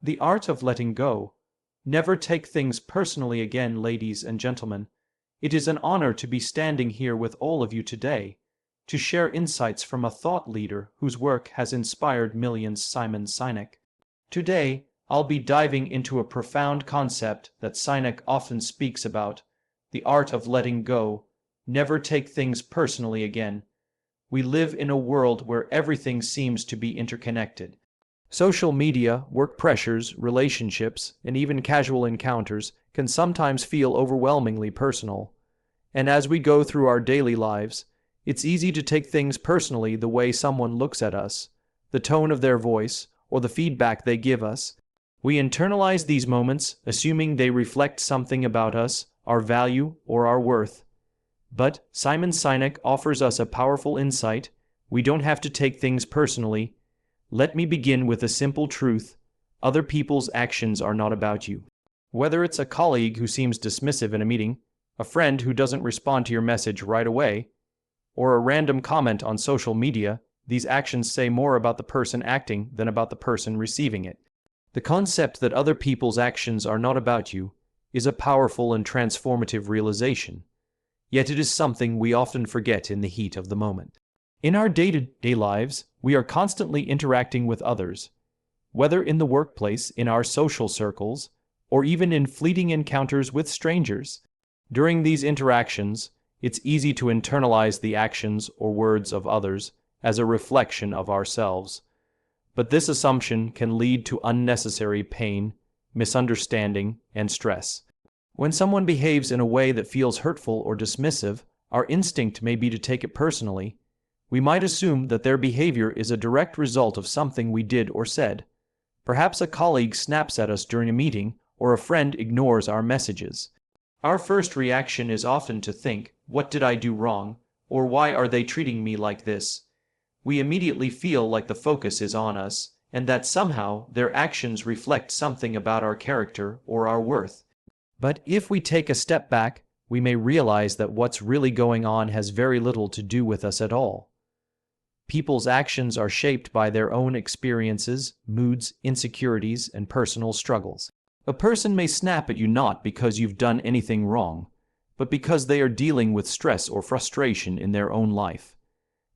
The art of letting go. Never take things personally again, ladies and gentlemen. It is an honor to be standing here with all of you today, to share insights from a thought leader whose work has inspired millions, Simon Sinek. Today, I'll be diving into a profound concept that Sinek often speaks about, the art of letting go. Never take things personally again. We live in a world where everything seems to be interconnected. Social media, work pressures, relationships, and even casual encounters can sometimes feel overwhelmingly personal. And as we go through our daily lives, it's easy to take things personally, the way someone looks at us, the tone of their voice, or the feedback they give us. We internalize these moments, assuming they reflect something about us, our value, or our worth. But Simon Sinek offers us a powerful insight. We don't have to take things personally. Let me begin with a simple truth. Other people's actions are not about you. Whether it's a colleague who seems dismissive in a meeting, a friend who doesn't respond to your message right away, or a random comment on social media, these actions say more about the person acting than about the person receiving it. The concept that other people's actions are not about you is a powerful and transformative realization. Yet it is something we often forget in the heat of the moment. In our day-to-day lives, we are constantly interacting with others, whether in the workplace, in our social circles, or even in fleeting encounters with strangers. During these interactions, it's easy to internalize the actions or words of others as a reflection of ourselves. But this assumption can lead to unnecessary pain, misunderstanding, and stress. When someone behaves in a way that feels hurtful or dismissive, our instinct may be to take it personally. We might assume that their behavior is a direct result of something we did or said. Perhaps a colleague snaps at us during a meeting, or a friend ignores our messages. Our first reaction is often to think, "What did I do wrong?" or "Why are they treating me like this?" We immediately feel like the focus is on us, and that somehow their actions reflect something about our character or our worth. But if we take a step back, we may realize that what's really going on has very little to do with us at all. People's actions are shaped by their own experiences, moods, insecurities, and personal struggles. A person may snap at you not because you've done anything wrong, but because they are dealing with stress or frustration in their own life.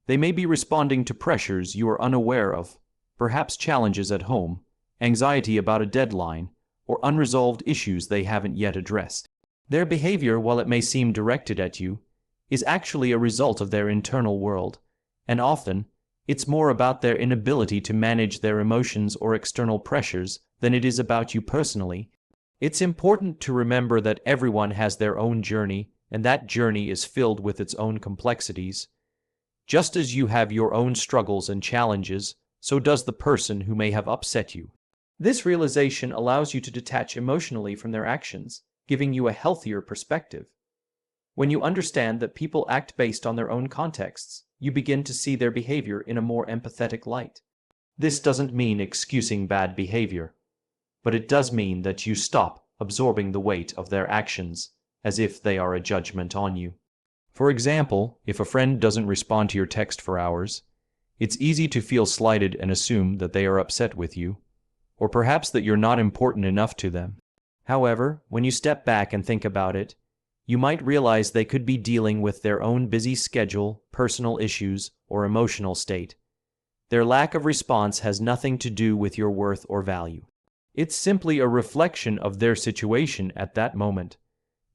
They may be responding to pressures you are unaware of, perhaps challenges at home, anxiety about a deadline, or unresolved issues they haven't yet addressed. Their behavior, while it may seem directed at you, is actually a result of their internal world, and often it's more about their inability to manage their emotions or external pressures than it is about you personally. It's important to remember that everyone has their own journey, and that journey is filled with its own complexities. Just as you have your own struggles and challenges, so does the person who may have upset you. This realization allows you to detach emotionally from their actions, giving you a healthier perspective. When you understand that people act based on their own contexts, you begin to see their behavior in a more empathetic light. This doesn't mean excusing bad behavior, but it does mean that you stop absorbing the weight of their actions as if they are a judgment on you. For example, if a friend doesn't respond to your text for hours, it's easy to feel slighted and assume that they are upset with you, or perhaps that you're not important enough to them. However, when you step back and think about it, you might realize they could be dealing with their own busy schedule, personal issues, or emotional state. Their lack of response has nothing to do with your worth or value. It's simply a reflection of their situation at that moment.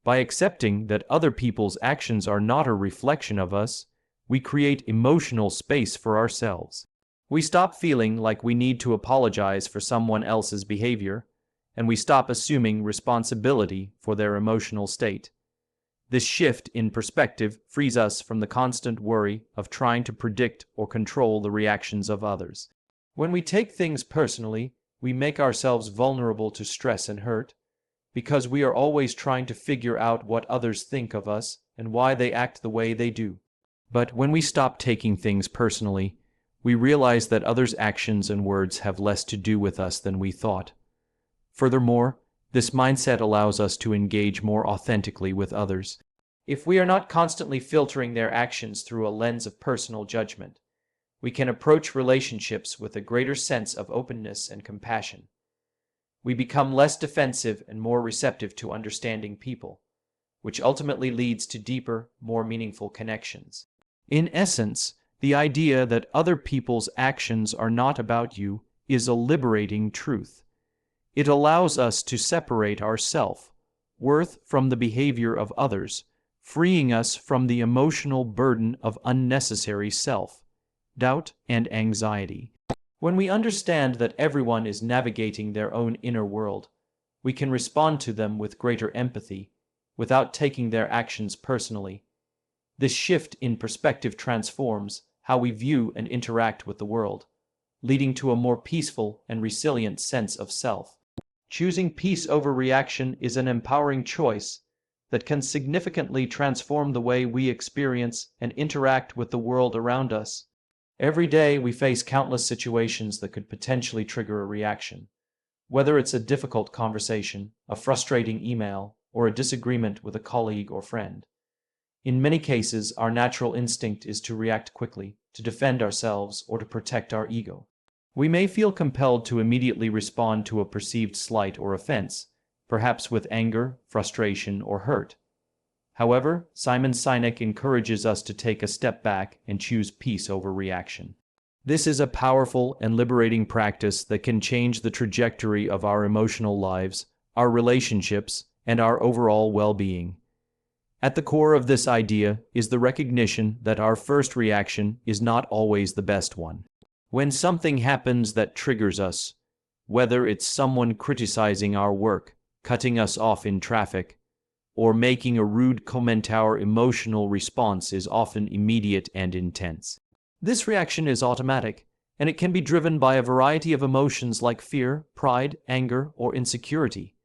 By accepting that other people's actions are not a reflection of us, we create emotional space for ourselves. We stop feeling like we need to apologize for someone else's behavior, and we stop assuming responsibility for their emotional state. This shift in perspective frees us from the constant worry of trying to predict or control the reactions of others. When we take things personally, we make ourselves vulnerable to stress and hurt, because we are always trying to figure out what others think of us and why they act the way they do. But when we stop taking things personally, we realize that others' actions and words have less to do with us than we thought. Furthermore, this mindset allows us to engage more authentically with others. If we are not constantly filtering their actions through a lens of personal judgment, we can approach relationships with a greater sense of openness and compassion. We become less defensive and more receptive to understanding people, which ultimately leads to deeper, more meaningful connections. In essence, the idea that other people's actions are not about you is a liberating truth. It allows us to separate our self-worth from the behavior of others, freeing us from the emotional burden of unnecessary self-doubt and anxiety. When we understand that everyone is navigating their own inner world, we can respond to them with greater empathy, without taking their actions personally. This shift in perspective transforms how we view and interact with the world, leading to a more peaceful and resilient sense of self. Choosing peace over reaction is an empowering choice that can significantly transform the way we experience and interact with the world around us. Every day, we face countless situations that could potentially trigger a reaction. Whether it's a difficult conversation, a frustrating email, or a disagreement with a colleague or friend. In many cases, our natural instinct is to react quickly, to defend ourselves, or to protect our ego. We may feel compelled to immediately respond to a perceived slight or offense, perhaps with anger, frustration, or hurt. However, Simon Sinek encourages us to take a step back and choose peace over reaction. This is a powerful and liberating practice that can change the trajectory of our emotional lives, our relationships, and our overall well-being. At the core of this idea is the recognition that our first reaction is not always the best one. When something happens that triggers us, whether it's someone criticizing our work, cutting us off in traffic, or making a rude comment, our emotional response is often immediate and intense. This reaction is automatic, and it can be driven by a variety of emotions like fear, pride, anger, or insecurity.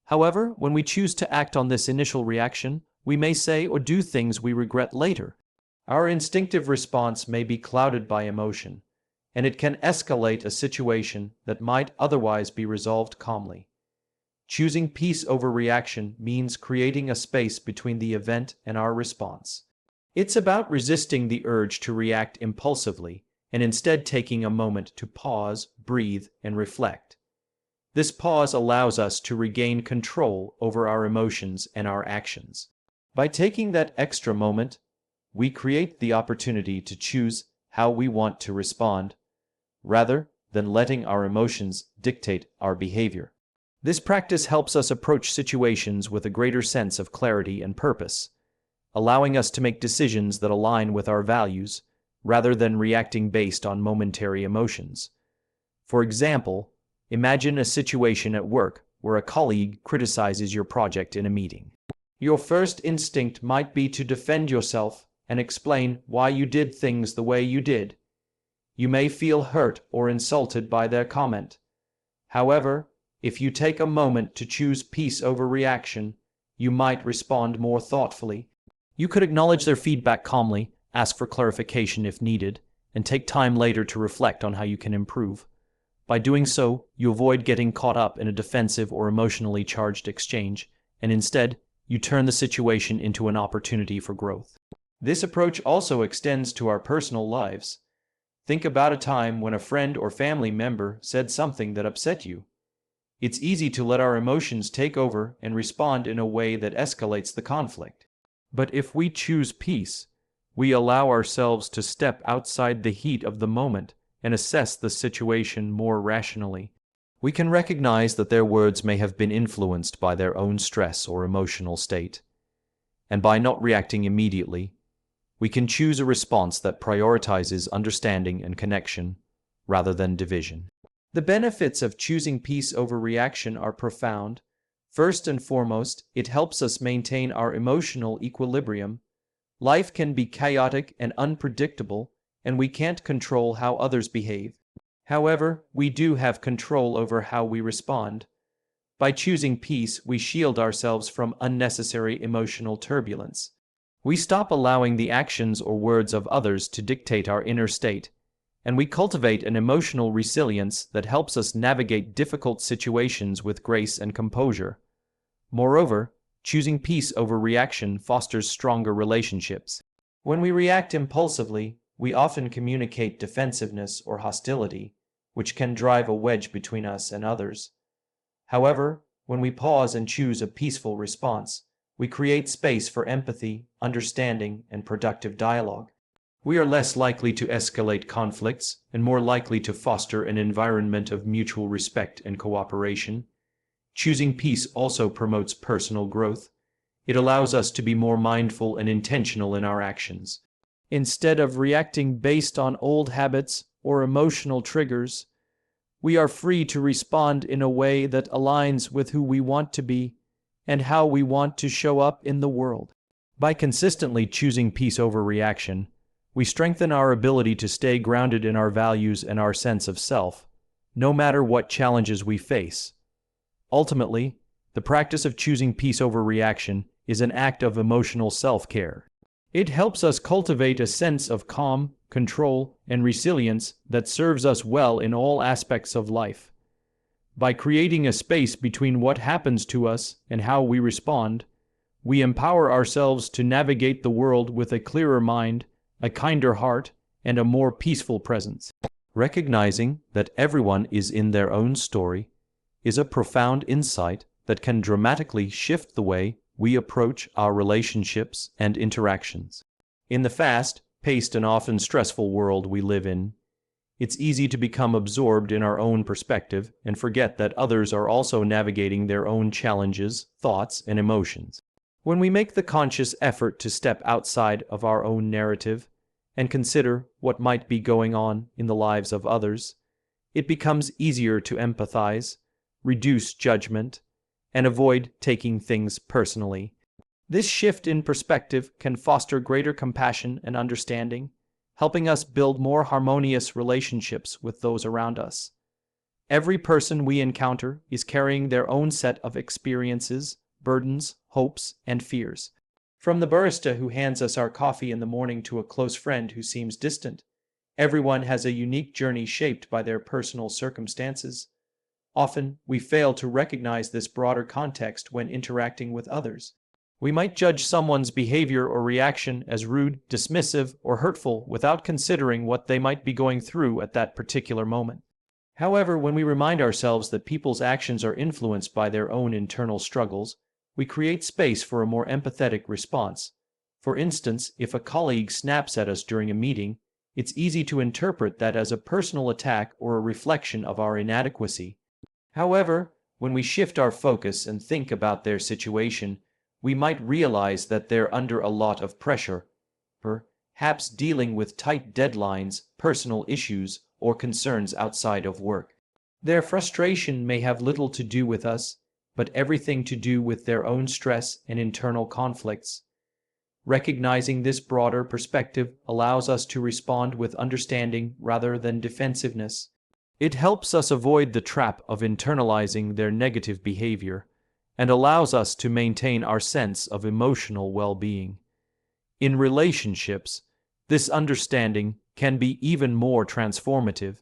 However, when we choose to act on this initial reaction, we may say or do things we regret later. Our instinctive response may be clouded by emotion, and it can escalate a situation that might otherwise be resolved calmly. Choosing peace over reaction means creating a space between the event and our response. It's about resisting the urge to react impulsively and instead taking a moment to pause, breathe, and reflect. This pause allows us to regain control over our emotions and our actions. By taking that extra moment, we create the opportunity to choose how we want to respond, rather than letting our emotions dictate our behavior. This practice helps us approach situations with a greater sense of clarity and purpose, allowing us to make decisions that align with our values, rather than reacting based on momentary emotions. For example, imagine a situation at work where a colleague criticizes your project in a meeting. Your first instinct might be to defend yourself and explain why you did things the way you did. You may feel hurt or insulted by their comment. However, if you take a moment to choose peace over reaction, you might respond more thoughtfully. You could acknowledge their feedback calmly, ask for clarification if needed, and take time later to reflect on how you can improve. By doing so, you avoid getting caught up in a defensive or emotionally charged exchange, and instead, you turn the situation into an opportunity for growth. This approach also extends to our personal lives. Think about a time when a friend or family member said something that upset you. It's easy to let our emotions take over and respond in a way that escalates the conflict. But if we choose peace, we allow ourselves to step outside the heat of the moment and assess the situation more rationally. We can recognize that their words may have been influenced by their own stress or emotional state. And by not reacting immediately, we can choose a response that prioritizes understanding and connection rather than division. The benefits of choosing peace over reaction are profound. First and foremost, it helps us maintain our emotional equilibrium. Life can be chaotic and unpredictable, and we can't control how others behave. However, we do have control over how we respond. By choosing peace, we shield ourselves from unnecessary emotional turbulence. We stop allowing the actions or words of others to dictate our inner state, and we cultivate an emotional resilience that helps us navigate difficult situations with grace and composure. Moreover, choosing peace over reaction fosters stronger relationships. When we react impulsively, we often communicate defensiveness or hostility, which can drive a wedge between us and others. However, when we pause and choose a peaceful response, we create space for empathy, understanding, and productive dialogue. We are less likely to escalate conflicts and more likely to foster an environment of mutual respect and cooperation. Choosing peace also promotes personal growth. It allows us to be more mindful and intentional in our actions. Instead of reacting based on old habits or emotional triggers, we are free to respond in a way that aligns with who we want to be and how we want to show up in the world. By consistently choosing peace over reaction, we strengthen our ability to stay grounded in our values and our sense of self, no matter what challenges we face. Ultimately, the practice of choosing peace over reaction is an act of emotional self-care. It helps us cultivate a sense of calm, control, and resilience that serves us well in all aspects of life. By creating a space between what happens to us and how we respond, we empower ourselves to navigate the world with a clearer mind, a kinder heart, and a more peaceful presence. Recognizing that everyone is in their own story is a profound insight that can dramatically shift the way we approach our relationships and interactions. In the fast-paced and often stressful world we live in, it's easy to become absorbed in our own perspective and forget that others are also navigating their own challenges, thoughts, and emotions. When we make the conscious effort to step outside of our own narrative and consider what might be going on in the lives of others, it becomes easier to empathize, reduce judgment, and avoid taking things personally. This shift in perspective can foster greater compassion and understanding, helping us build more harmonious relationships with those around us. Every person we encounter is carrying their own set of experiences, burdens, hopes, and fears. From the barista who hands us our coffee in the morning to a close friend who seems distant, everyone has a unique journey shaped by their personal circumstances. Often, we fail to recognize this broader context when interacting with others. We might judge someone's behavior or reaction as rude, dismissive, or hurtful without considering what they might be going through at that particular moment. However, when we remind ourselves that people's actions are influenced by their own internal struggles, we create space for a more empathetic response. For instance, if a colleague snaps at us during a meeting, it's easy to interpret that as a personal attack or a reflection of our inadequacy. However, when we shift our focus and think about their situation, we might realize that they're under a lot of pressure, perhaps dealing with tight deadlines, personal issues, or concerns outside of work. Their frustration may have little to do with us, but everything to do with their own stress and internal conflicts. Recognizing this broader perspective allows us to respond with understanding rather than defensiveness. It helps us avoid the trap of internalizing their negative behavior and allows us to maintain our sense of emotional well-being. In relationships, this understanding can be even more transformative.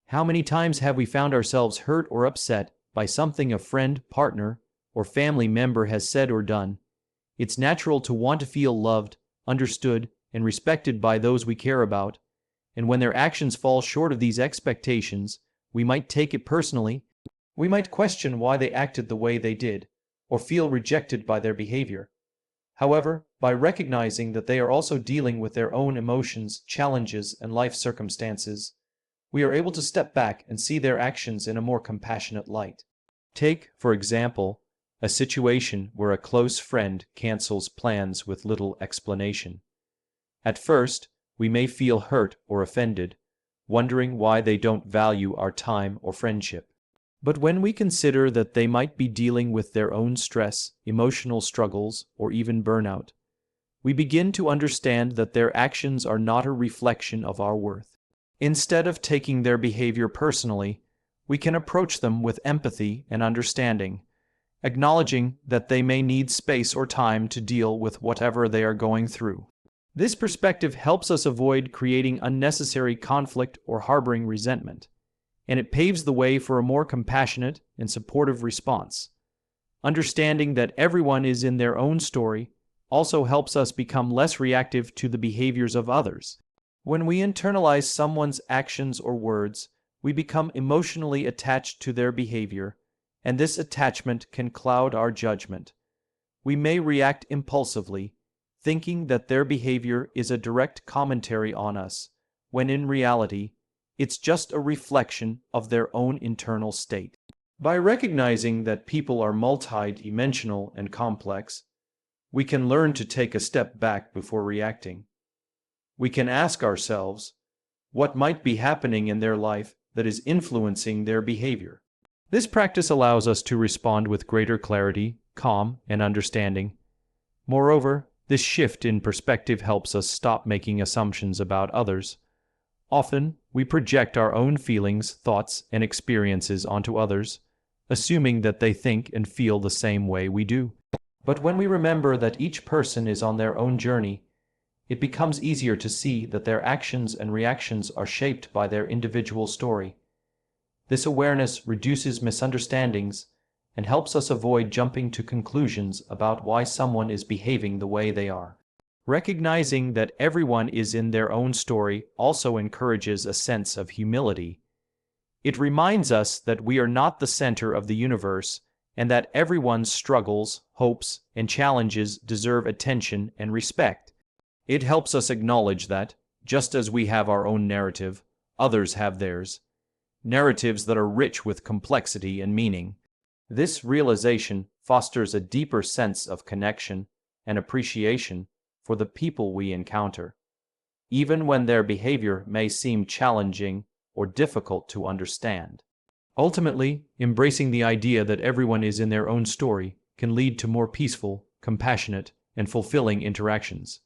How many times have we found ourselves hurt or upset by something a friend, partner, or family member has said or done? It's natural to want to feel loved, understood, and respected by those we care about, and when their actions fall short of these expectations, we might take it personally. We might question why they acted the way they did, or feel rejected by their behavior. However, by recognizing that they are also dealing with their own emotions, challenges, and life circumstances, we are able to step back and see their actions in a more compassionate light. Take, for example, a situation where a close friend cancels plans with little explanation. At first, we may feel hurt or offended, wondering why they don't value our time or friendship. But when we consider that they might be dealing with their own stress, emotional struggles, or even burnout, we begin to understand that their actions are not a reflection of our worth. Instead of taking their behavior personally, we can approach them with empathy and understanding, acknowledging that they may need space or time to deal with whatever they are going through. This perspective helps us avoid creating unnecessary conflict or harboring resentment, and it paves the way for a more compassionate and supportive response. Understanding that everyone is in their own story also helps us become less reactive to the behaviors of others. When we internalize someone's actions or words, we become emotionally attached to their behavior, and this attachment can cloud our judgment. We may react impulsively, thinking that their behavior is a direct commentary on us, when in reality, it's just a reflection of their own internal state. By recognizing that people are multidimensional and complex, we can learn to take a step back before reacting. We can ask ourselves, what might be happening in their life that is influencing their behavior? This practice allows us to respond with greater clarity, calm, and understanding. Moreover, this shift in perspective helps us stop making assumptions about others. Often, we project our own feelings, thoughts, and experiences onto others, assuming that they think and feel the same way we do. But when we remember that each person is on their own journey, it becomes easier to see that their actions and reactions are shaped by their individual story. This awareness reduces misunderstandings and helps us avoid jumping to conclusions about why someone is behaving the way they are. Recognizing that everyone is in their own story also encourages a sense of humility. It reminds us that we are not the center of the universe and that everyone's struggles, hopes, and challenges deserve attention and respect. It helps us acknowledge that, just as we have our own narrative, others have theirs, narratives that are rich with complexity and meaning. This realization fosters a deeper sense of connection and appreciation for the people we encounter, even when their behavior may seem challenging or difficult to understand. Ultimately, embracing the idea that everyone is in their own story can lead to more peaceful, compassionate, and fulfilling interactions.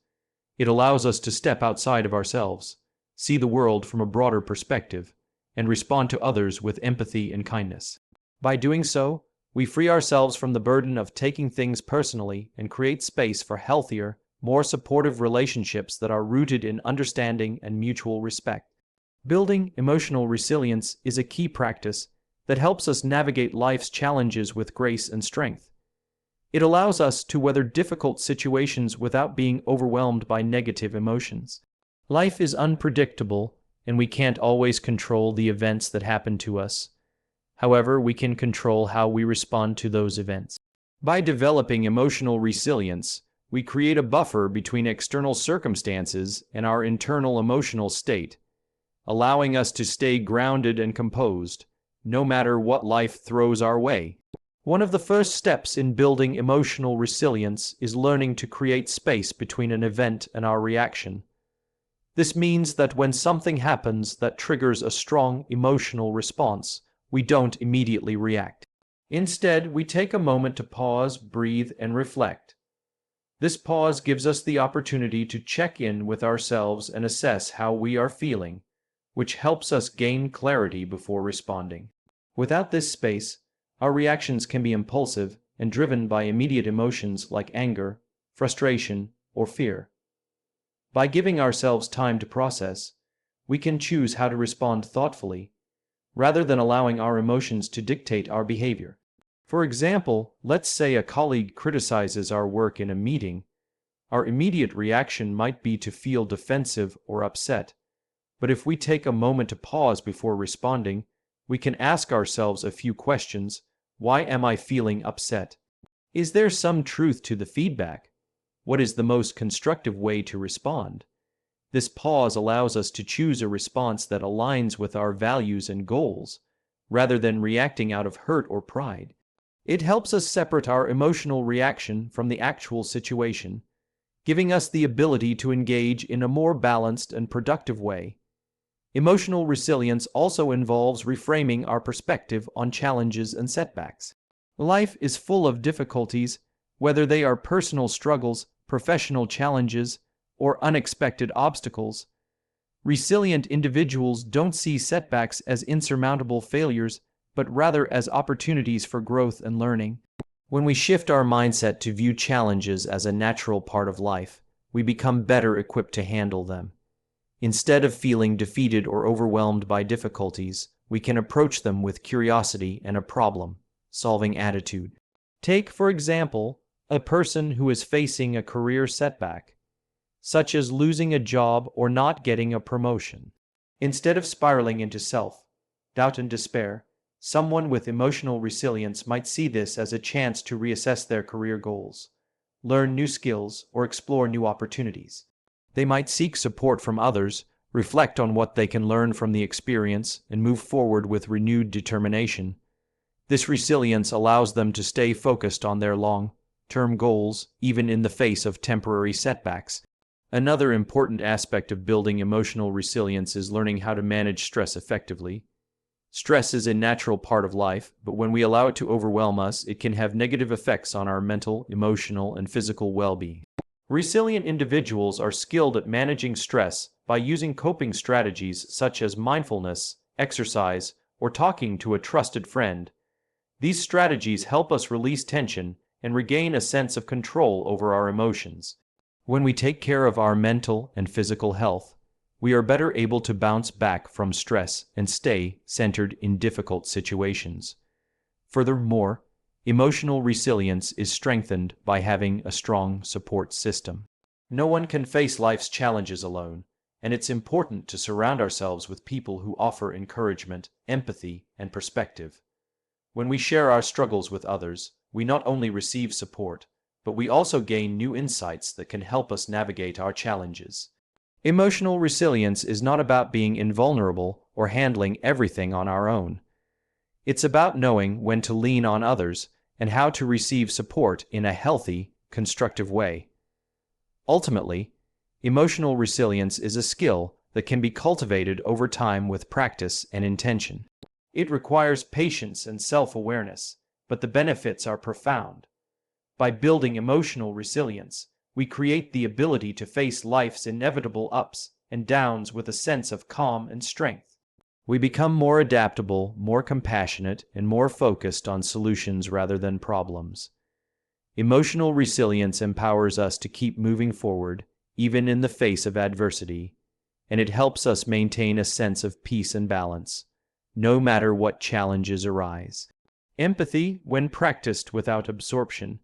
It allows us to step outside of ourselves, see the world from a broader perspective, and respond to others with empathy and kindness. By doing so, we free ourselves from the burden of taking things personally and create space for healthier, more supportive relationships that are rooted in understanding and mutual respect. Building emotional resilience is a key practice that helps us navigate life's challenges with grace and strength. It allows us to weather difficult situations without being overwhelmed by negative emotions. Life is unpredictable, and we can't always control the events that happen to us. However, we can control how we respond to those events. By developing emotional resilience, we create a buffer between external circumstances and our internal emotional state, allowing us to stay grounded and composed, no matter what life throws our way. One of the first steps in building emotional resilience is learning to create space between an event and our reaction. This means that when something happens that triggers a strong emotional response, we don't immediately react. Instead, we take a moment to pause, breathe, and reflect. This pause gives us the opportunity to check in with ourselves and assess how we are feeling, which helps us gain clarity before responding. Without this space, our reactions can be impulsive and driven by immediate emotions like anger, frustration, or fear. By giving ourselves time to process, we can choose how to respond thoughtfully, rather than allowing our emotions to dictate our behavior. For example, let's say a colleague criticizes our work in a meeting. Our immediate reaction might be to feel defensive or upset. But if we take a moment to pause before responding, we can ask ourselves a few questions. Why am I feeling upset? Is there some truth to the feedback? What is the most constructive way to respond? This pause allows us to choose a response that aligns with our values and goals, rather than reacting out of hurt or pride. It helps us separate our emotional reaction from the actual situation, giving us the ability to engage in a more balanced and productive way. Emotional resilience also involves reframing our perspective on challenges and setbacks. Life is full of difficulties, whether they are personal struggles, professional challenges, or unexpected obstacles. Resilient individuals don't see setbacks as insurmountable failures, but rather as opportunities for growth and learning. When we shift our mindset to view challenges as a natural part of life, we become better equipped to handle them. Instead of feeling defeated or overwhelmed by difficulties, we can approach them with curiosity and a problem-solving attitude. Take, for example, a person who is facing a career setback, such as losing a job or not getting a promotion. Instead of spiraling into self-doubt and despair, Someone with emotional resilience might see this as a chance to reassess their career goals, learn new skills, or explore new opportunities. They might seek support from others, reflect on what they can learn from the experience, and move forward with renewed determination. This resilience allows them to stay focused on their long-term goals, even in the face of temporary setbacks. Another important aspect of building emotional resilience is learning how to manage stress effectively. Stress is a natural part of life, but when we allow it to overwhelm us, it can have negative effects on our mental, emotional, and physical well-being. Resilient individuals are skilled at managing stress by using coping strategies such as mindfulness, exercise, or talking to a trusted friend. These strategies help us release tension and regain a sense of control over our emotions. When we take care of our mental and physical health, we are better able to bounce back from stress and stay centered in difficult situations. Furthermore, emotional resilience is strengthened by having a strong support system. No one can face life's challenges alone, and it's important to surround ourselves with people who offer encouragement, empathy, and perspective. When we share our struggles with others, we not only receive support, but we also gain new insights that can help us navigate our challenges. Emotional resilience is not about being invulnerable or handling everything on our own. It's about knowing when to lean on others and how to receive support in a healthy, constructive way. Ultimately, emotional resilience is a skill that can be cultivated over time with practice and intention. It requires patience and self-awareness, but the benefits are profound. By building emotional resilience, we create the ability to face life's inevitable ups and downs with a sense of calm and strength. We become more adaptable, more compassionate, and more focused on solutions rather than problems. Emotional resilience empowers us to keep moving forward, even in the face of adversity, and it helps us maintain a sense of peace and balance, no matter what challenges arise. Empathy, when practiced without absorption,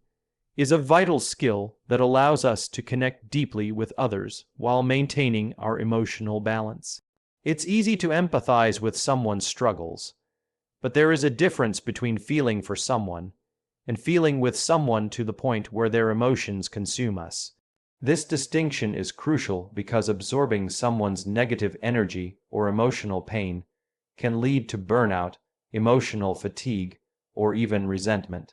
is a vital skill that allows us to connect deeply with others while maintaining our emotional balance. It's easy to empathize with someone's struggles, but there is a difference between feeling for someone and feeling with someone to the point where their emotions consume us. This distinction is crucial because absorbing someone's negative energy or emotional pain can lead to burnout, emotional fatigue, or even resentment.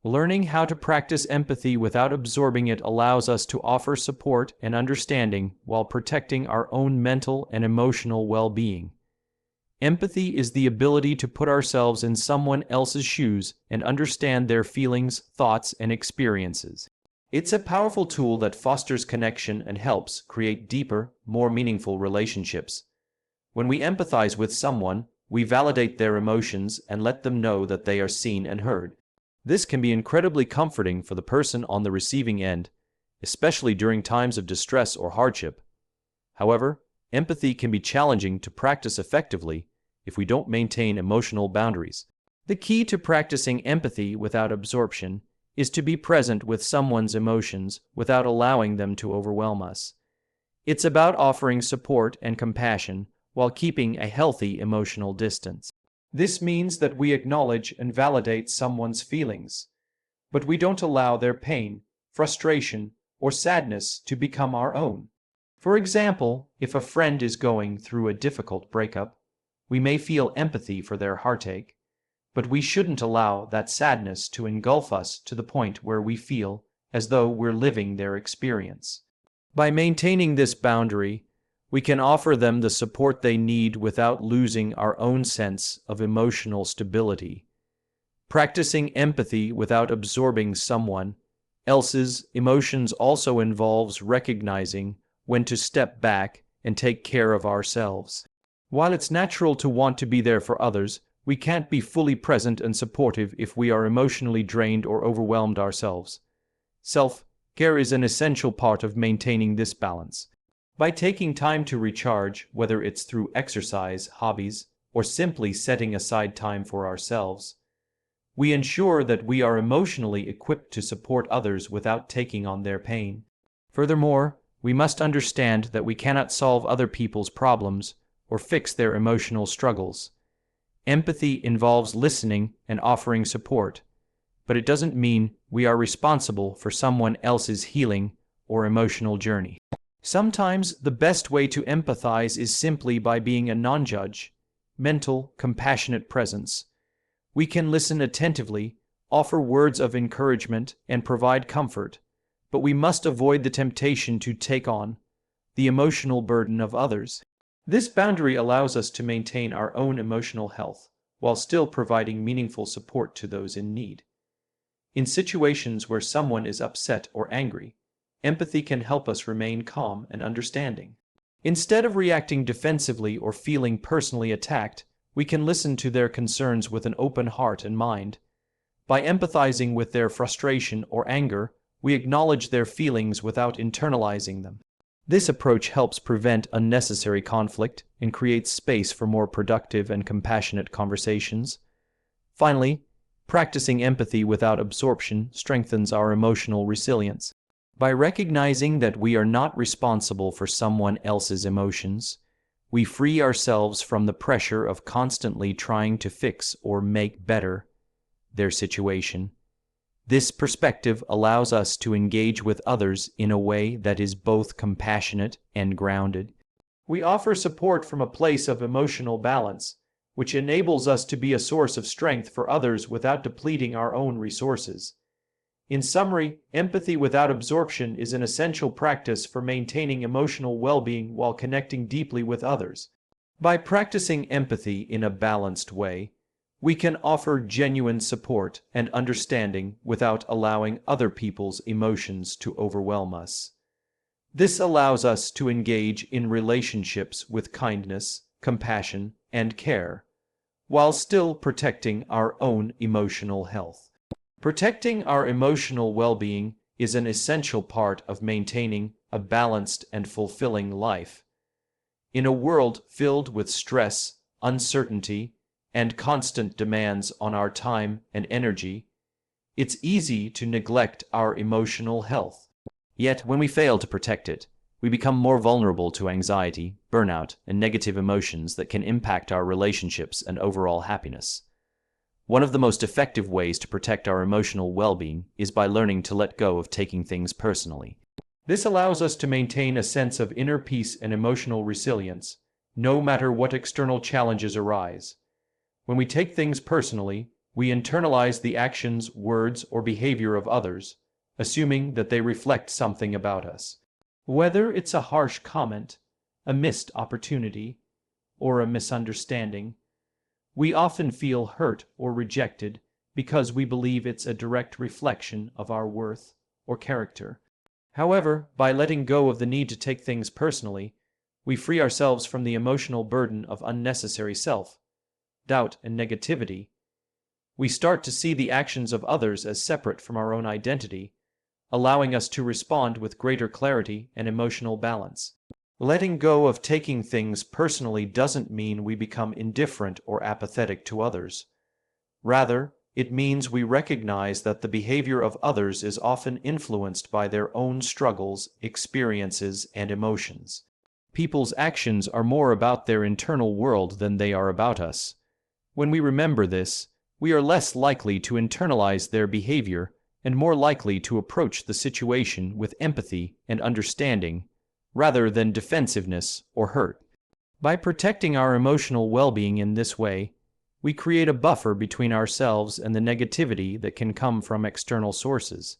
Learning how to practice empathy without absorbing it allows us to offer support and understanding while protecting our own mental and emotional well-being. Empathy is the ability to put ourselves in someone else's shoes and understand their feelings, thoughts, and experiences. It's a powerful tool that fosters connection and helps create deeper, more meaningful relationships. When we empathize with someone, we validate their emotions and let them know that they are seen and heard. This can be incredibly comforting for the person on the receiving end, especially during times of distress or hardship. However, empathy can be challenging to practice effectively if we don't maintain emotional boundaries. The key to practicing empathy without absorption is to be present with someone's emotions without allowing them to overwhelm us. It's about offering support and compassion while keeping a healthy emotional distance. This means that we acknowledge and validate someone's feelings, but we don't allow their pain, frustration, or sadness to become our own. For example, if a friend is going through a difficult breakup, we may feel empathy for their heartache, but we shouldn't allow that sadness to engulf us to the point where we feel as though we're living their experience. By maintaining this boundary, we can offer them the support they need without losing our own sense of emotional stability. Practicing empathy without absorbing someone else's emotions also involves recognizing when to step back and take care of ourselves. While it's natural to want to be there for others, we can't be fully present and supportive if we are emotionally drained or overwhelmed ourselves. Self-care is an essential part of maintaining this balance. By taking time to recharge, whether it's through exercise, hobbies, or simply setting aside time for ourselves, we ensure that we are emotionally equipped to support others without taking on their pain. Furthermore, we must understand that we cannot solve other people's problems or fix their emotional struggles. Empathy involves listening and offering support, but it doesn't mean we are responsible for someone else's healing or emotional journey. Sometimes the best way to empathize is simply by being a non-judge, mental, compassionate presence. We can listen attentively, offer words of encouragement, and provide comfort, but we must avoid the temptation to take on the emotional burden of others. This boundary allows us to maintain our own emotional health while still providing meaningful support to those in need. In situations where someone is upset or angry, empathy can help us remain calm and understanding. Instead of reacting defensively or feeling personally attacked, we can listen to their concerns with an open heart and mind. By empathizing with their frustration or anger, we acknowledge their feelings without internalizing them. This approach helps prevent unnecessary conflict and creates space for more productive and compassionate conversations. Finally, practicing empathy without absorption strengthens our emotional resilience. By recognizing that we are not responsible for someone else's emotions, we free ourselves from the pressure of constantly trying to fix or make better their situation. This perspective allows us to engage with others in a way that is both compassionate and grounded. We offer support from a place of emotional balance, which enables us to be a source of strength for others without depleting our own resources. In summary, empathy without absorption is an essential practice for maintaining emotional well-being while connecting deeply with others. By practicing empathy in a balanced way, we can offer genuine support and understanding without allowing other people's emotions to overwhelm us. This allows us to engage in relationships with kindness, compassion, and care, while still protecting our own emotional health. Protecting our emotional well-being is an essential part of maintaining a balanced and fulfilling life. In a world filled with stress, uncertainty, and constant demands on our time and energy, it's easy to neglect our emotional health. Yet, when we fail to protect it, we become more vulnerable to anxiety, burnout, and negative emotions that can impact our relationships and overall happiness. One of the most effective ways to protect our emotional well-being is by learning to let go of taking things personally. This allows us to maintain a sense of inner peace and emotional resilience, no matter what external challenges arise. When we take things personally, we internalize the actions, words, or behavior of others, assuming that they reflect something about us. Whether it's a harsh comment, a missed opportunity, or a misunderstanding, we often feel hurt or rejected because we believe it's a direct reflection of our worth or character. However, by letting go of the need to take things personally, we free ourselves from the emotional burden of unnecessary self-doubt and negativity. We start to see the actions of others as separate from our own identity, allowing us to respond with greater clarity and emotional balance. Letting go of taking things personally doesn't mean we become indifferent or apathetic to others. Rather, it means we recognize that the behavior of others is often influenced by their own struggles, experiences, and emotions. People's actions are more about their internal world than they are about us. When we remember this, we are less likely to internalize their behavior and more likely to approach the situation with empathy and understanding, rather than defensiveness or hurt. By protecting our emotional well-being in this way, we create a buffer between ourselves and the negativity that can come from external sources.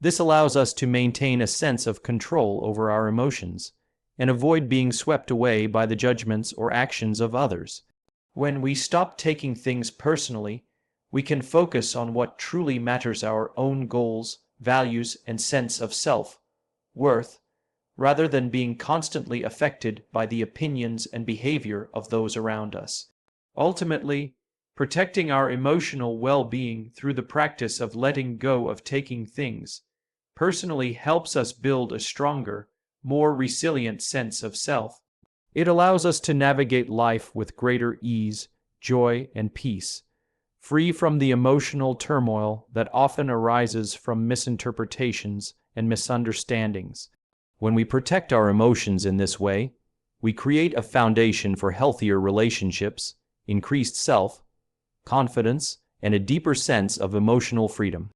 This allows us to maintain a sense of control over our emotions and avoid being swept away by the judgments or actions of others. When we stop taking things personally, we can focus on what truly matters: our own goals, values, and sense of self-worth, rather than being constantly affected by the opinions and behavior of those around us. Ultimately, protecting our emotional well-being through the practice of letting go of taking things personally helps us build a stronger, more resilient sense of self. It allows us to navigate life with greater ease, joy, and peace, free from the emotional turmoil that often arises from misinterpretations and misunderstandings. When we protect our emotions in this way, we create a foundation for healthier relationships, increased self confidence, and a deeper sense of emotional freedom.